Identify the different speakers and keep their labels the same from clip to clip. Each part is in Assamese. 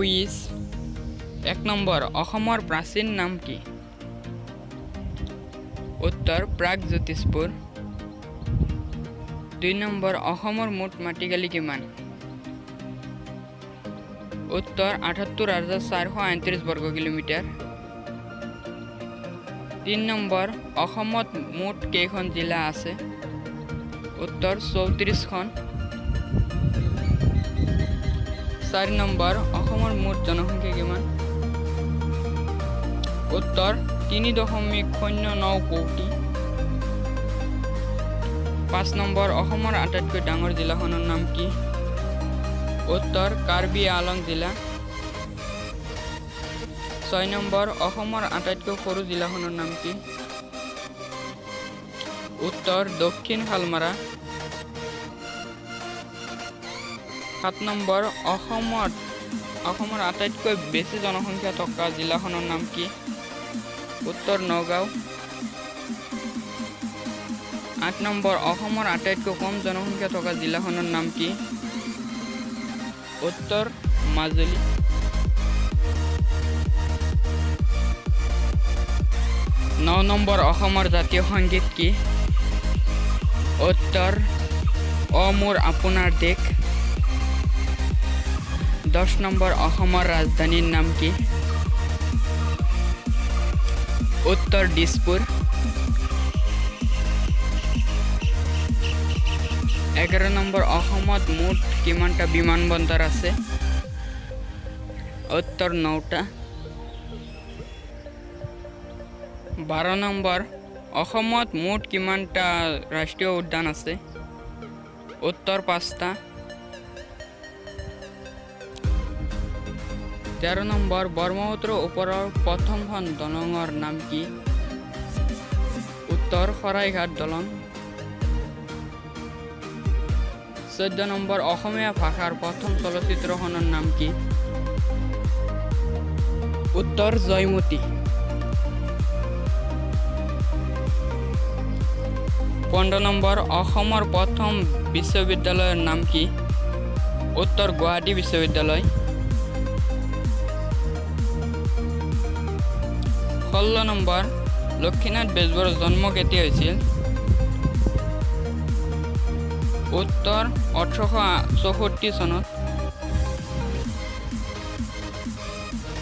Speaker 1: কুইজ 1 নম্বৰ অসমৰ প্ৰাচীন নাম কি উত্তৰ প্ৰাগজ্যোতিষপুৰ 2 নম্বৰ অসমৰ মুঠ মাটিকালি কিমান উত্তৰ ৭৮,৪৩৯ বৰ্গ কিলোমিটাৰ 3 নম্বৰ অসমত মুঠ কেইখন জিলা আছে উত্তৰ ৩৪খন 4 নম্বৰ অসমৰ মুঠ জনসংখ্যা কিমান উত্তৰ ৩.০৯ কোটি 5 নম্বৰ অসমৰ আটাইতকৈ ডাঙৰ জিলাখনৰ নাম কি উত্তৰ কাৰ্বি আংলং জিলা 6 নম্বৰ অসমৰ আটাইতকৈ সৰু জিলাখনৰ নাম কি উত্তৰ দক্ষিণ শালমাৰা 7 নম্বৰ অসমৰ আটাইতকৈ বেছি জনসংখ্যা থকা জিলাখনৰ নাম কি উত্তৰ নগাঁও 8 নম্বৰ অসমৰ আটাইতকৈ কম জনসংখ্যা থকা জিলাখনৰ নাম কি উত্তৰ মাজুলী 9 নম্বৰ অসমৰ জাতীয় সংগীত কি উত্তৰ অ মোৰ আপোনাৰ দেশ 10 নম্বৰ অসমৰ ৰাজধানীৰ নাম কি উত্তৰ দিছপুৰ 11 নম্বৰ অসমত মুঠ কিমানটা বিমানবন্দৰ আছে উত্তৰ 9টা 12 নম্বৰ অসমত মুঠ কিমানটা ৰাষ্ট্ৰীয় উদ্যান আছে উত্তৰ 5টা 13 নম্বৰ ব্ৰহ্মপুত্ৰৰ ওপৰৰ প্ৰথমখন দলঙৰ নাম কি উত্তৰ শৰাইঘাট দলং 14 নম্বৰ অসমীয়া ভাষাৰ প্ৰথম চলচ্চিত্ৰখনৰ নাম কি উত্তৰ জয়মতী 15 নম্বৰ অসমৰ প্ৰথম বিশ্ববিদ্যালয়ৰ নাম কি উত্তৰ গুৱাহাটী বিশ্ববিদ্যালয় 16 নম্বৰ লক্ষ্মীনাথ বেজবৰুৱাৰ জন্ম কেতিয়া হৈছিল উত্তৰ 1864 চনত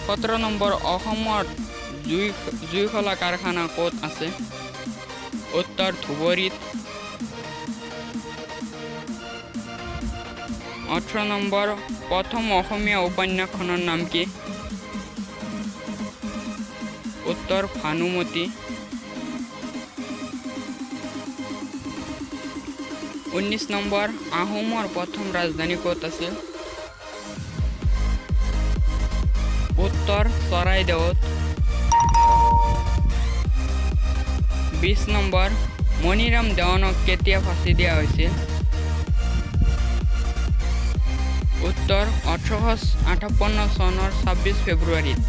Speaker 1: 17 নম্বৰ অসমত জুইশলা কাৰখানা ক'ত আছে উত্তৰ ধুবুৰীত 18 নম্বৰ প্ৰথম অসমীয়া উপন্যাসখনৰ নাম কি উত্তৰ ভানুমতী 19 নম্বৰ আহোমৰ প্ৰথম ৰাজধানী ক'ত আছিল উত্তৰ চৰাইদেউত 20 নম্বৰ মণিৰাম দেৱানক কেতিয়া ফাঁচি দিয়া হৈছিল উত্তৰ 1858 চনৰ 26 ফেব্ৰুৱাৰীত